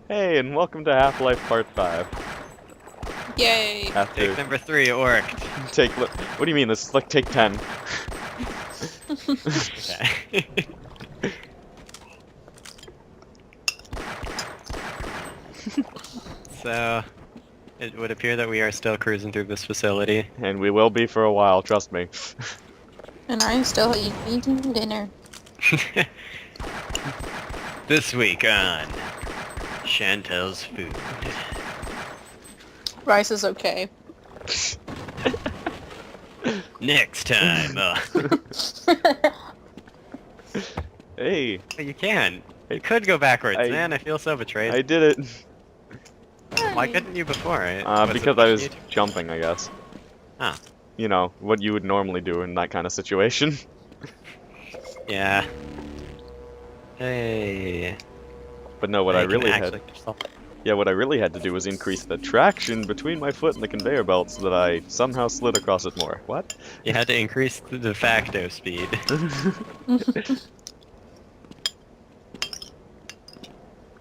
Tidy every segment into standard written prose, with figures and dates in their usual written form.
Hey, and welcome to Half-Life Part 5. Yay! After Take number 3 orc. what do you mean? This is like take 10. Okay. So, it would appear that we are still cruising through this facility. And we will be for a while, trust me. And I'm still eating dinner. This week on Chantal's Food. Rice is okay. Next time, Hey, you can. You could go backwards, I- man. I feel so betrayed. I did it. Why couldn't you before? Because I was jumping, I guess. Huh. You know, what you would normally do in that kind of situation. Yeah. Hey. But no, what Hey, I you can really actually had... yourself. Yeah, what I really had to do was increase the traction between my foot and the conveyor belt so that I somehow slid across it more. What? You had to increase the de facto speed.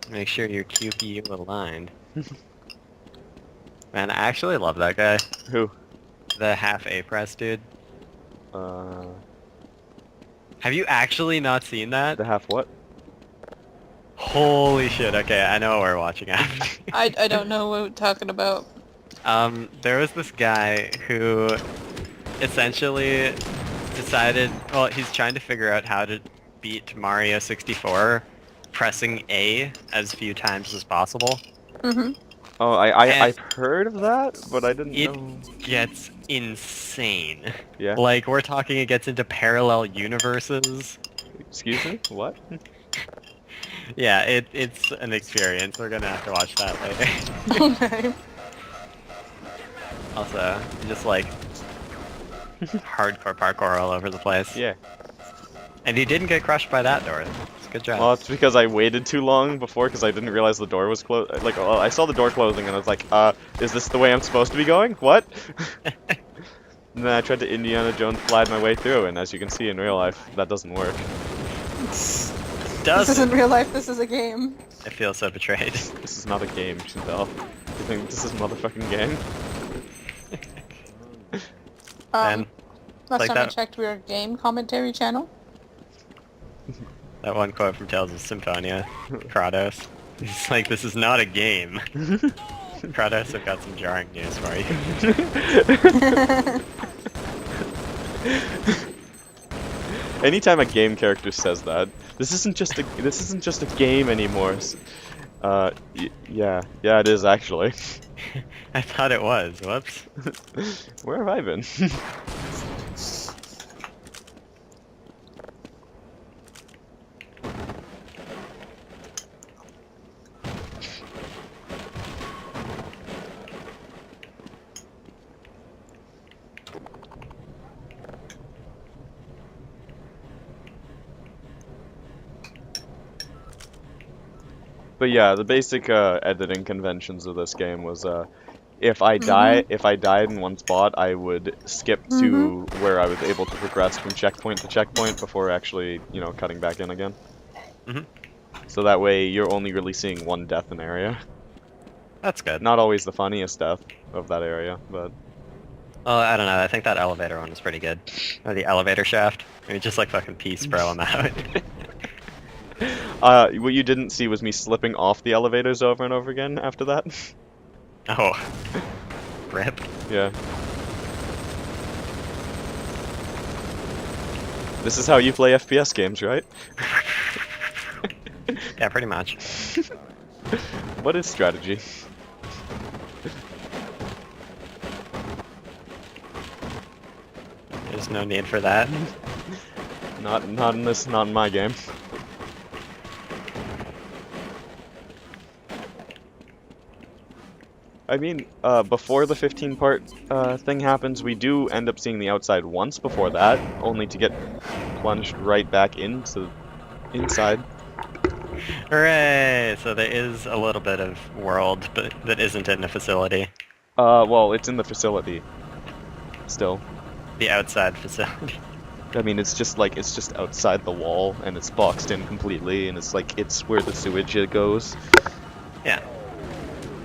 Make sure your QPU aligned. Man, I actually love that guy. Who? The half A press dude. Uh, Have you actually not seen that? the half what? Holy shit, okay, I know what we're watching after. I don't know what we're talking about. There was this guy who essentially decided, well, he's trying to figure out how to beat Mario 64 pressing A as few times as possible. Mm-hmm. Oh, I've heard of that, but I didn't It know. gets insane. Yeah. Like, we're talking it gets into parallel universes. Excuse me? What? Yeah, it's an experience. We're gonna have to watch that later. Okay. Also, just like hardcore parkour all over the place. Yeah. And he didn't get crushed by that door. It's a good job. Well, it's because I waited too long before because I didn't realize the door was closed. Like, I saw the door closing and I was like, is this the way I'm supposed to be going? What? And then I tried to Indiana Jones slide my way through, and as you can see in real life, that doesn't work. This Doesn't. isn't real life, this is a game. I feel so betrayed. This is not a game, Chantal. You think this is a motherfucking game? And Last like time I that- checked, we were a game commentary channel. that one quote from Tales of Symphonia, Kratos. He's like, this is not a game. Kratos, I've got some jarring news for you. Anytime a game character says that, this isn't just a game anymore. Yeah, it is actually. I thought it was. Whoops. Where have I been? But yeah, the basic editing conventions of this game was if I died in one spot, I would skip to where I was able to progress from checkpoint to checkpoint before actually, you know, cutting back in again. Mhm. So that way you're only really seeing one death in area. That's good. Not always the funniest death of that area, but Well, I don't know. I think that elevator one was pretty good. Or the elevator shaft. Or just like fucking peace bro him out. what you didn't see was me slipping off the elevators over and over again after that. Oh. Rip. Yeah. This is how you play FPS games, right? Yeah, pretty much. What is strategy? There's no need for that. Not in my game. I mean, before the 15-part thing happens, we do end up seeing the outside once before that, only to get plunged right back into inside. Hooray! So there is a little bit of world, but that isn't in the facility. Well, it's in the facility. Still. The outside facility. I mean, it's just outside the wall, and it's boxed in completely, and it's like, it's where the sewage goes. Yeah.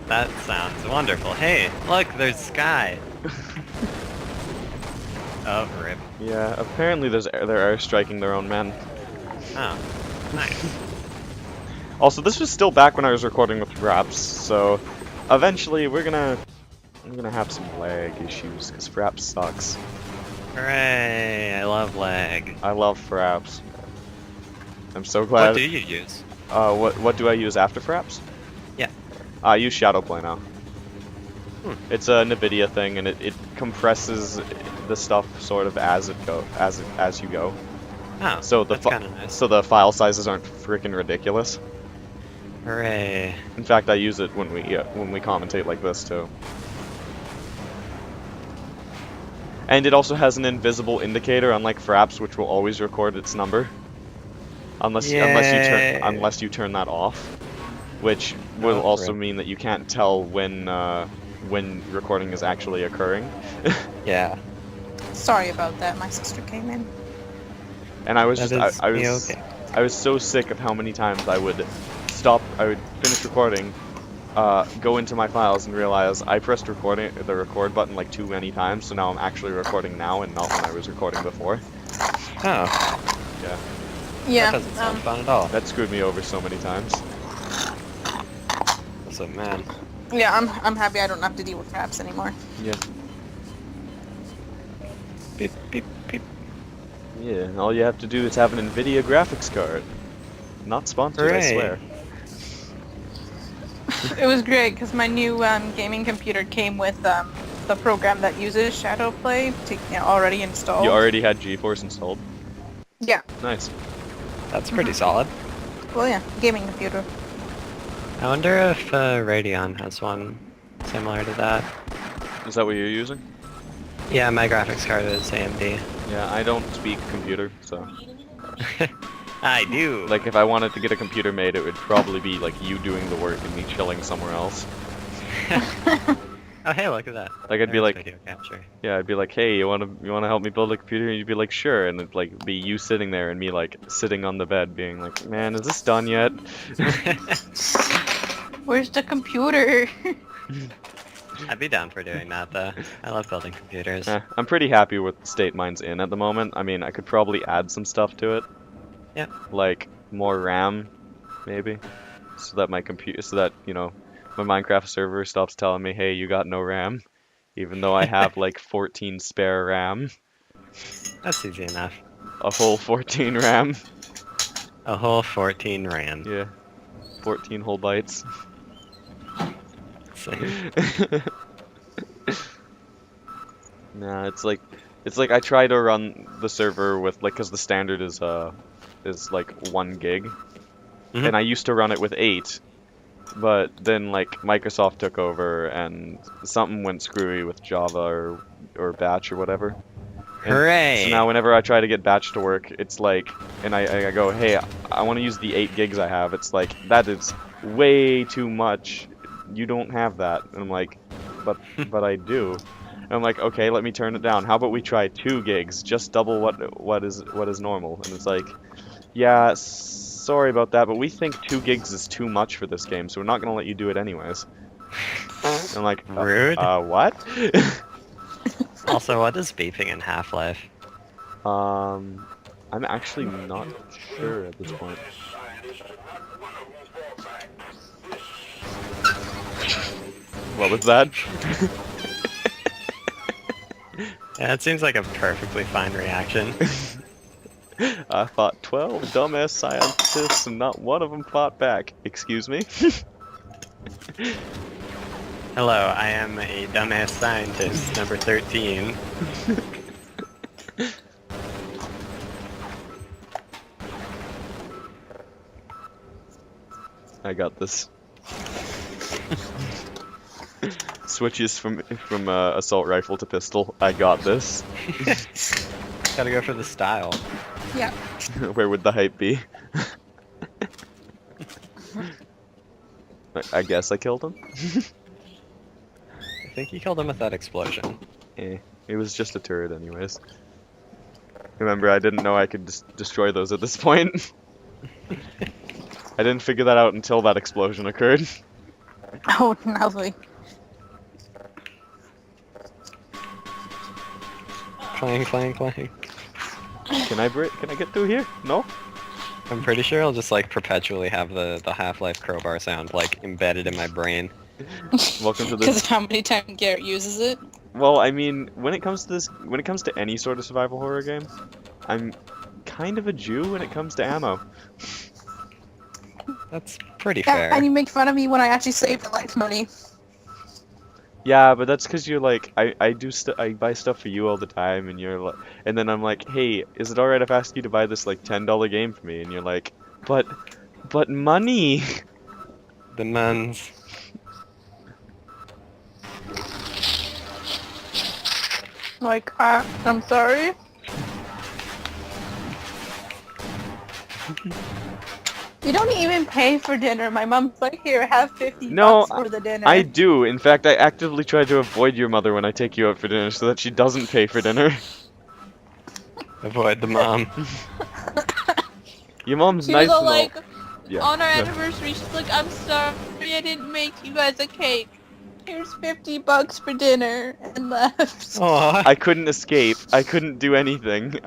That sounds wonderful. Hey, look, there's Sky. Oh, rip. Yeah, apparently they're airstriking their own men. Oh, nice. Also, this was still back when I was recording with Fraps, so eventually I'm gonna have some lag issues because Fraps sucks. Hooray! I love lag. I love Fraps. I'm so What glad. do you use? What do I use after Fraps? Yeah. I use Shadowplay now. Hmm. It's a NVIDIA thing, and it compresses the stuff sort of as you go. Oh, So the that's kind of nice. so the file sizes aren't freaking ridiculous. Hooray! In fact, I use it when we commentate like this too. And it also has an invisible indicator, unlike Fraps, which will always record its number, unless you turn that off, which will also mean that you can't tell when recording is actually occurring. Yeah. Sorry about that. My sister came in. And I was okay. I was so sick of how many times I would finish recording, go into my files and realize I pressed the record button like too many times, so now I'm actually recording now and not when I was recording before. Oh. Yeah. Yeah. That doesn't sound fun at all. That screwed me over so many times. So man. Yeah, I'm happy I don't have to deal with Fraps anymore. Yeah. Beep beep beep. Yeah, all you have to do is have an NVIDIA graphics card. Not sponsored, I Hooray. swear. It was great because my new gaming computer came with the program that uses Shadowplay already installed. You already had GeForce installed? Yeah. Nice. That's pretty solid. Well, yeah, gaming computer. I wonder if Radeon has one similar to that. Is that what you're using? Yeah, my graphics card is AMD. Yeah, I don't speak computer, so... I do. Like, if I wanted to get a computer made, it would probably be, like, you doing the work and me chilling somewhere else. Oh, hey, look at that. Like, I'd be There's like... video capture. Yeah, I'd be like, hey, you wanna help me build a computer? And you'd be like, sure. And it'd, like, be you sitting there and me, like, sitting on the bed being like, man, is this done yet? Where's the computer? I'd be down for doing that, though. I love building computers. I'm pretty happy with the state mine's in at the moment. I mean, I could probably add some stuff to it. Yep. Like, more RAM, maybe. So that you know, my Minecraft server stops telling me, hey, you got no RAM. Even though I have, like, 14 spare RAM. That's easy enough. A whole 14 RAM. A whole 14 RAM. Yeah. 14 whole bytes. Same. Nah, it's like I try to run the server with, like, cause the standard is like 1 gig. And I used to run it with 8, but then, like, Microsoft took over and something went screwy with Java or Batch or whatever. And Hooray! so now whenever I try to get Batch to work, it's like, and I go, hey, I want to use the 8 gigs I have. It's like, that is way too much. You don't have that. And I'm like, but I do. And I'm like, okay, let me turn it down. How about we try 2 gigs, just double what is normal? And it's like, yeah, sorry about that, but we think 2 gigs is too much for this game, so we're not gonna let you do it anyways. And I'm like, Rude. What? Also, what is beeping in Half-Life? I'm actually not sure at this point. What was that? Yeah, it seems like a perfectly fine reaction. I fought 12 dumbass scientists and not one of them fought back. Excuse me? Hello, I am a dumbass scientist, number 13. I got this. Switches from assault rifle to pistol. I got this. Gotta go for the style. Yeah. Where would the hype be? I guess I killed him. I think you killed him with that explosion. It was just a turret anyways. Remember, I didn't know I could destroy those at this point. I didn't figure that out until that explosion occurred. Oh, lovely. Clang, clang, clang. Can I get through here? No? I'm pretty sure I'll just like perpetually have the Half-Life crowbar sound like embedded in my brain. Welcome to Because this. of how many times Garrett uses it. Well, I mean, when it comes to any sort of survival horror game, I'm kind of a Jew when it comes to ammo. That's pretty Yeah, and fair. you make fun of me when I actually save the life money. Yeah, but that's because you're like, I buy stuff for you all the time, and you're like, and then I'm like, hey, is it alright if I ask you to buy this like $10 game for me? And you're like, but money. The nuns. Like, I'm sorry. You don't even pay for dinner. My mom's like, here, have 50 No, bucks for the dinner. I do. In fact, I actively try to avoid your mother when I take you out for dinner so that she doesn't pay for dinner. Avoid the mom. Your mom's She was nice all and all. like, Yeah. on our yeah. anniversary, she's like, I'm sorry I didn't make you guys a cake. Here's 50 bucks for dinner, and left. Aw. I couldn't escape. I couldn't do anything.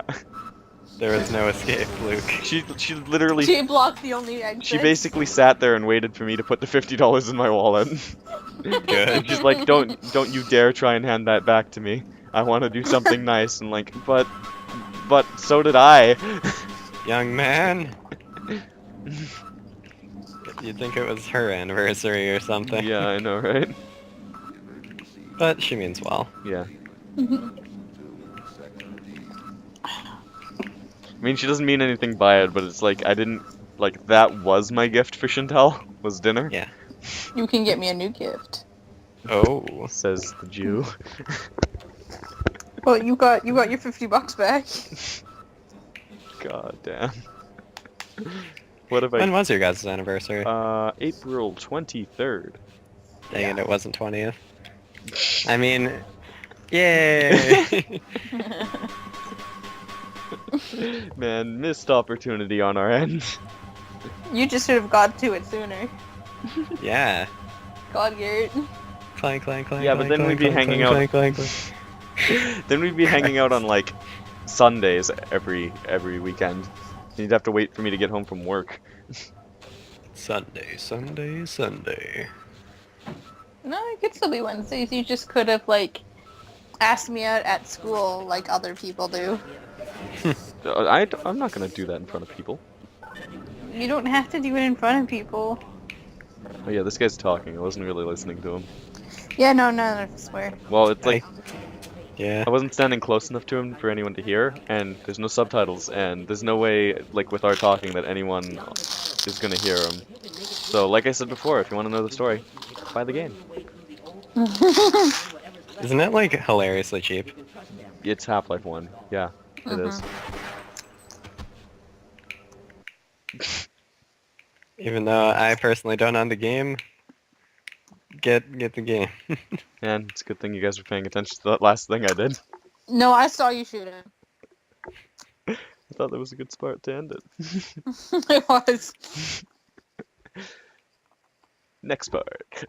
There was no escape, Luke. She literally She blocked the only exit. she basically sat there and waited for me to put the $50 in my wallet. Good. And she's like, don't you dare try and hand that back to me. I want to do something nice. And like, but so did I. Young man. You'd think it was her anniversary or something. Yeah, I know, right? But she means well. Yeah. I mean, she doesn't mean anything by it, but it's like, I didn't, like, that was my gift for Chantal, was dinner, Yeah. You can get me a new gift. Oh. says the Jew. Well, you got your 50 bucks back. God damn. What have When was your guys' anniversary? April 23rd. Dang it wasn't 20th. I mean, yay! Man, missed opportunity on our end. You just should have got to it sooner. Yeah. God, Garrett. Clank, clank, clank. Yeah, but clank, then we'd clank, be clank, hanging clank, out. clank, clank. Then we'd be hanging out on like Sundays every weekend. You'd have to wait for me to get home from work. Sunday, Sunday, Sunday. No, it could still be Wednesdays. You just could have, like, asked me out at school like other people do. I'm not gonna do that in front of people. You don't have to do it in front of people. Oh yeah, this guy's talking. I wasn't really listening to him. Yeah, no, I swear. Well, it's like Yeah. I wasn't standing close enough to him for anyone to hear, and there's no subtitles, and there's no way, like with our talking, that anyone is gonna hear him. So, like I said before, if you want to know the story, buy the game. Isn't it like hilariously cheap? It's Half-Life 1. Yeah, it is. Even though I personally don't own the game, get the game. And it's a good thing you guys were paying attention to that last thing I did. No, I saw you shoot him. I thought that was a good spot to end it. It was. Next part.